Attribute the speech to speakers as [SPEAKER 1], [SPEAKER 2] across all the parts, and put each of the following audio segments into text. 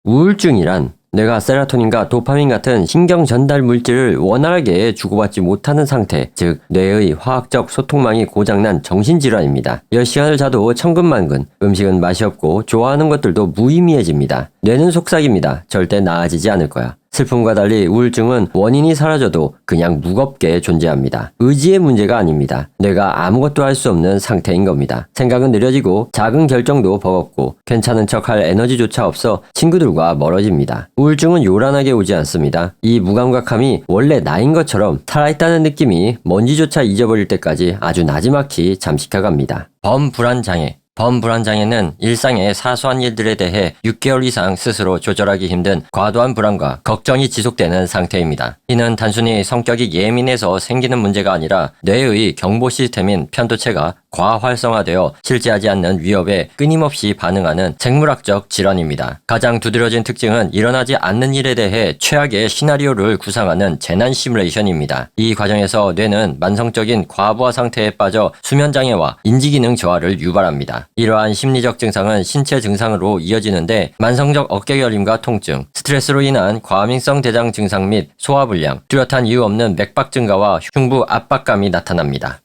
[SPEAKER 1] 우울증이란 뇌가 세로토닌과 도파민 같은 신경 전달 물질을 원활하게 주고받지 못하는 상태, 즉 뇌의 화학적 소통망이 고장난 정신질환입니다. 10시간을 자도 천근만근, 음식은 맛이 없고 좋아하는 것들도 무의미해집니다. 뇌는 속삭입니다. 절대 나아지지 않을 거야. 슬픔과 달리 우울증은 원인이 사라져도 그냥 무겁게 존재합니다. 의지의 문제가 아닙니다. 뇌가 아무것도 할 수 없는 상태인 겁니다. 생각은 느려지고 작은 결정도 버겁고 괜찮은 척할 에너지조차 없어 친구들과 멀어집니다. 우울증은 요란하게 오지 않습니다. 이 무감각함이 원래 나인 것처럼 살아있다는 느낌이 먼지조차 잊어버릴 때까지 아주 나지막히 잠식해갑니다. 범불안장애. 범불안장애는 일상의 사소한 일들에 대해 6개월 이상 스스로 조절하기 힘든 과도한 불안과 걱정이 지속되는 상태입니다. 이는 단순히 성격이 예민해서 생기는 문제가 아니라 뇌의 경보 시스템인 편도체가 과활성화되어 실제하지 않는 위협에 끊임없이 반응하는 생물학적 질환입니다. 가장 두드러진 특징은 일어나지 않는 일에 대해 최악의 시나리오를 구상하는 재난 시뮬레이션입니다. 이 과정에서 뇌는 만성적인 과부하 상태에 빠져 수면장애와 인지기능 저하를 유발합니다. 이러한 심리적 증상은 신체 증상으로 이어지는데 만성적 어깨결림과 통증, 스트레스로 인한 과민성 대장 증상 및 소화불량, 뚜렷한 이유 없는 맥박 증가와 흉부 압박감이 나타납니다.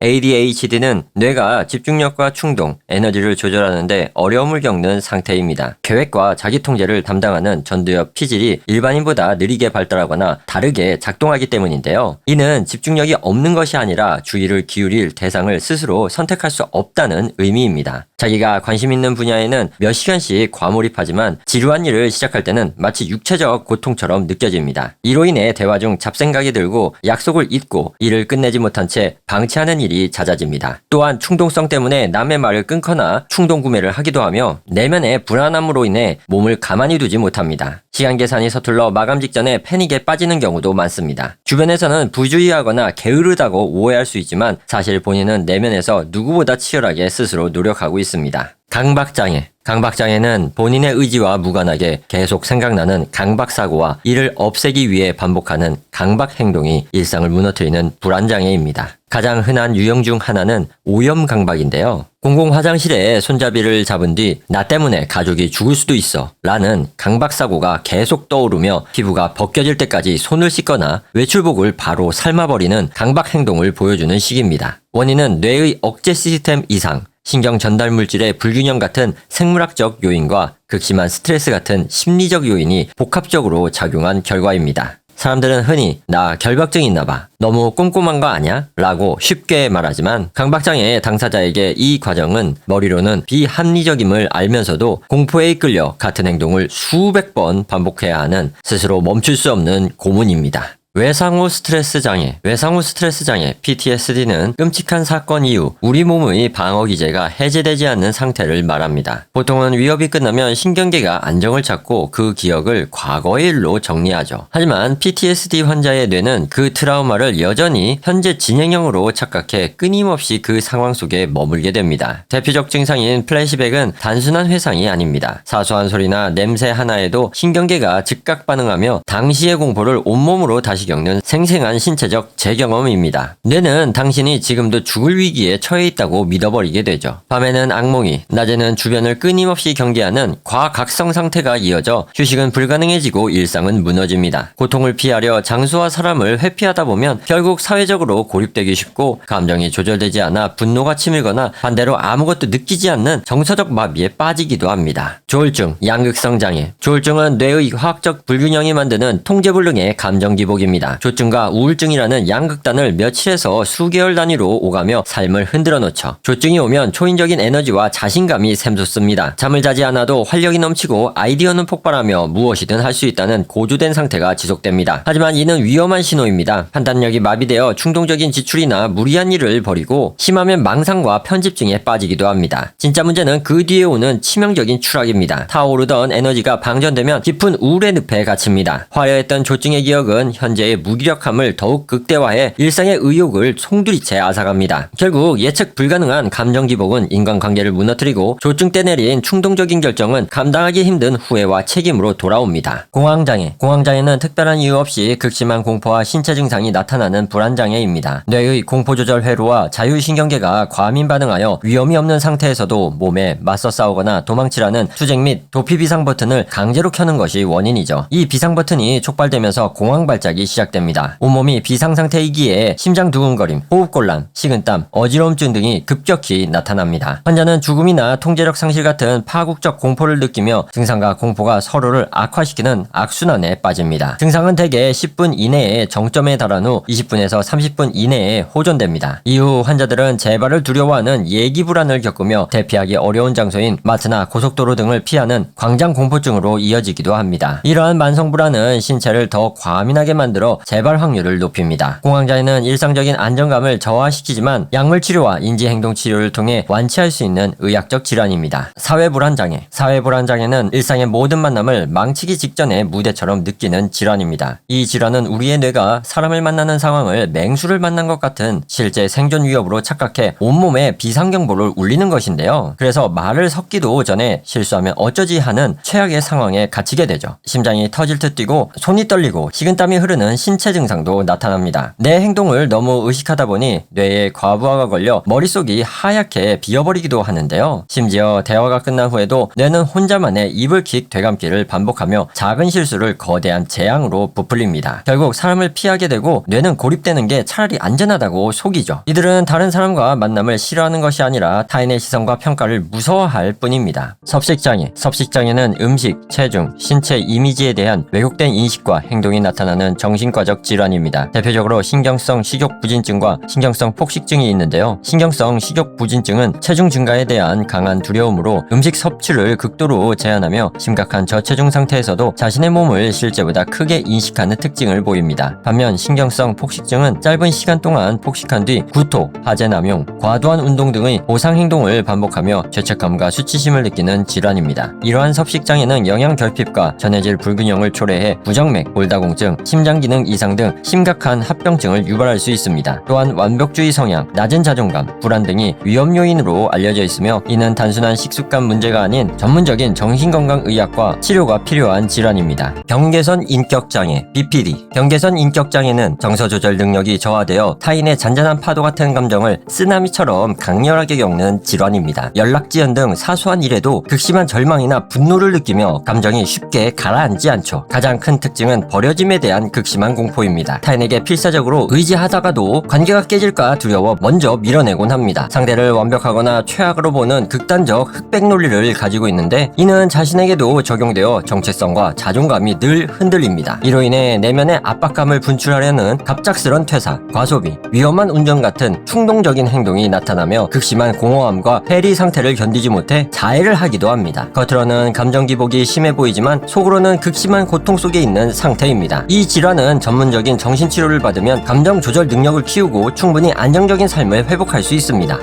[SPEAKER 1] ADHD는 뇌가 집중력과 충동, 에너지를 조절하는데 어려움을 겪는 상태입니다. 계획과 자기통제를 담당하는 전두엽 피질이 일반인보다 느리게 발달하거나 다르게 작동하기 때문인데요. 이는 집중력이 없는 것이 아니라 주의를 기울일 대상을 스스로 선택할 수 없다는 의미입니다. 자기가 관심 있는 분야에는 몇 시간씩 과몰입하지만 지루한 일을 시작할 때는 마치 육체적 고통처럼 느껴집니다. 이로 인해 대화 중 잡생각이 들고 약속을 잊고 일을 끝내지 못한 채 방치하는 일이 잦아집니다. 또한 충동성 때문에 남의 말을 끊거나 충동 구매를 하기도 하며 내면의 불안함으로 인해 몸을 가만히 두지 못합니다. 시간 계산이 서툴러 마감 직전에 패닉에 빠지는 경우도 많습니다. 주변에서는 부주의하거나 게으르다고 오해할 수 있지만 사실 본인은 내면에서 누구보다 치열하게 스스로 노력하고 있습니다. 강박장애. 강박장애는 본인의 의지와 무관하게 계속 생각나는 강박사고와 이를 없애기 위해 반복하는 강박행동이 일상을 무너뜨리는 불안장애입니다. 가장 흔한 유형 중 하나는 오염강박인데요. 공공 화장실에 손잡이를 잡은 뒤 나 때문에 가족이 죽을 수도 있어 라는 강박사고가 계속 떠오르며 피부가 벗겨질 때까지 손을 씻거나 외출복을 바로 삶아버리는 강박행동을 보여주는 시기입니다. 원인은 뇌의 억제 시스템 이상, 신경 전달 물질의 불균형 같은 생물학적 요인과 극심한 스트레스 같은 심리적 요인이 복합적으로 작용한 결과입니다. 사람들은 흔히 나 결박증 있나 봐, 너무 꼼꼼한 거 아냐? 라고 쉽게 말하지만 강박장애 당사자에게 이 과정은 머리로는 비합리적임을 알면서도 공포에 이끌려 같은 행동을 수백 번 반복해야 하는 스스로 멈출 수 없는 고문입니다. 외상후 스트레스 장애, PTSD는 끔찍한 사건 이후 우리 몸의 방어 기제가 해제되지 않는 상태를 말합니다. 보통은 위협이 끝나면 신경계가 안정을 찾고 그 기억을 과거의 일로 정리하죠. 하지만 PTSD 환자의 뇌는 그 트라우마를 여전히 현재 진행형으로 착각해 끊임없이 그 상황 속에 머물게 됩니다. 대표적 증상인 플래시백은 단순한 회상이 아닙니다. 사소한 소리나 냄새 하나에도 신경계가 즉각 반응하며 당시의 공포를 온몸으로 다시 겪는 생생한 신체적 재경험입니다. 뇌는 당신이 지금도 죽을 위기에 처해 있다고 믿어버리게 되죠. 밤에는 악몽이, 낮에는 주변을 끊임없이 경계하는 과각성 상태가 이어져 휴식은 불가능해지고 일상은 무너집니다. 고통을 피하려 장소와 사람을 회피하다 보면 결국 사회적으로 고립되기 쉽고 감정이 조절되지 않아 분노가 치밀거나 반대로 아무것도 느끼지 않는 정서적 마비에 빠지기도 합니다. 조울증, 양극성 장애. 조울증은 뇌의 화학적 불균형이 만드는 통제불능의 감정 기복입니다. 조증과 우울증이라는 양극단을 며칠에서 수개월 단위로 오가며 삶을 흔들어 놓죠. 조증이 오면 초인적인 에너지와 자신감이 샘솟습니다. 잠을 자지 않아도 활력이 넘치고 아이디어는 폭발하며 무엇이든 할 수 있다는 고조된 상태가 지속됩니다. 하지만 이는 위험한 신호입니다. 판단력이 마비되어 충동적인 지출이나 무리한 일을 벌이고 심하면 망상과 편집증에 빠지기도 합니다. 진짜 문제는 그 뒤에 오는 치명적인 추락입니다. 타오르던 에너지가 방전되면 깊은 우울의 늪에 갇힙니다. 화려했던 조증의 기억은 현재의 상대의 무기력함을 더욱 극대화해 일상의 의욕을 송두리째 앗아갑니다. 결국 예측 불가능한 감정 기복은 인간관계를 무너뜨리고 조증 때 내린 충동적인 결정은 감당하기 힘든 후회와 책임으로 돌아옵니다. 공황장애. 공황장애는 특별한 이유 없이 극심한 공포와 신체 증상이 나타나는 불안장애입니다. 뇌의 공포조절 회로와 자율신경계가 과민 반응하여 위험이 없는 상태에서도 몸에 맞서 싸우거나 도망치라는 수직 및 도피 비상 버튼을 강제로 켜는 것이 원인이죠. 이 비상 버튼이 촉발되면서 공황 발작이 시작됩니다. 온몸이 비상 상태이기에 심장 두근거림, 호흡곤란, 식은땀, 어지러움증 등이 급격히 나타납니다. 환자는 죽음이나 통제력 상실 같은 파국적 공포를 느끼며 증상과 공포가 서로를 악화시키는 악순환에 빠집니다. 증상은 대개 10분 이내에 정점에 달한 후 20분에서 30분 이내에 호전됩니다. 이후 환자들은 재발을 두려워하는 예기불안을 겪으며 대피하기 어려운 장소인 마트나 고속도로 등을 피하는 광장공포증으로 이어지기도 합니다. 이러한 만성불안은 신체를 더 과민하게 만들어 재발 확률을 높입니다. 공황장애는 일상적인 안정감을 저하시키지만 약물치료와 인지행동치료를 통해 완치할 수 있는 의학적 질환입니다. 사회불안장애. 사회불안장애는 일상의 모든 만남을 망치기 직전에 무대처럼 느끼는 질환입니다. 이 질환은 우리의 뇌가 사람을 만나는 상황을 맹수를 만난 것 같은 실제 생존 위협으로 착각해 온몸에 비상경보를 울리는 것인데요. 그래서 말을 섞기도 전에 실수하면 어쩌지 하는 최악의 상황에 갇히게 되죠. 심장이 터질 듯 뛰고 손이 떨리고 식은땀이 흐르는 신체 증상도 나타납니다. 내 행동을 너무 의식하다 보니 뇌에 과부하가 걸려 머릿속이 하얗게 비어버리기도 하는데요. 심지어 대화가 끝난 후에도 뇌는 혼자만의 이불킥 되감기를 반복하며 작은 실수를 거대한 재앙으로 부풀립니다. 결국 사람을 피하게 되고 뇌는 고립되는 게 차라리 안전하다고 속이죠. 이들은 다른 사람과 만남을 싫어하는 것이 아니라 타인의 시선과 평가를 무서워할 뿐입니다. 섭식장애. 섭식장애는 음식, 체중, 신체 이미지에 대한 왜곡된 인식과 행동이 나타나는 정신과적 질환입니다. 대표적으로 신경성 식욕부진증과 신경성 폭식증이 있는데요. 신경성 식욕부진증은 체중 증가에 대한 강한 두려움으로 음식 섭취를 극도로 제한하며 심각한 저체중 상태에서도 자신의 몸을 실제보다 크게 인식하는 특징을 보입니다. 반면 신경성 폭식증은 짧은 시간 동안 폭식한 뒤 구토, 하재 남용, 과도한 운동 등의 보상 행동을 반복하며 죄책감과 수치심을 느끼는 질환입니다. 이러한 섭식장애는 영양결핍과 전해질 불균형을 초래해 부정맥, 골다공증, 심장기능 이상 등 심각한 합병증을 유발할 수 있습니다. 또한 완벽주의 성향, 낮은 자존감, 불안 등이 위험 요인으로 알려져 있으며 이는 단순한 식습관 문제가 아닌 전문적인 정신건강의학과 치료가 필요한 질환입니다. 경계선 인격장애, BPD. 경계선 인격장애는 정서조절 능력이 저하되어 타인의 잔잔한 파도 같은 감정을 쓰나미처럼 강렬하게 겪는 질환입니다. 연락지연 등 사소한 일에도 극심한 절망이나 분노를 느끼며 감정이 쉽게 가라앉지 않죠. 가장 큰 특징은 버려짐에 대한 극심한 공포입니다. 타인에게 필사적으로 의지하다가도 관계가 깨질까 두려워 먼저 밀어내곤 합니다. 상대를 완벽하거나 최악으로 보는 극단적 흑백 논리를 가지고 있는데 이는 자신에게도 적용되어 정체성과 자존감이 늘 흔들립니다. 이로 인해 내면의 압박감을 분출하려는 갑작스런 퇴사, 과소비, 위험한 운전 같은 충동적인 행동이 나타나며 극심한 공허함과 회리 상태를 견디지 못해 자해를 하기도 합니다. 겉으로는 감정 기복이 심해 보이지만 속으로는 극심한 고통 속에 있는 상태입니다. 이 질환은 전문적인 정신치료를 받으면 감정 조절 능력을 키우고 충분히 안정적인 삶을 회복할 수 있습니다.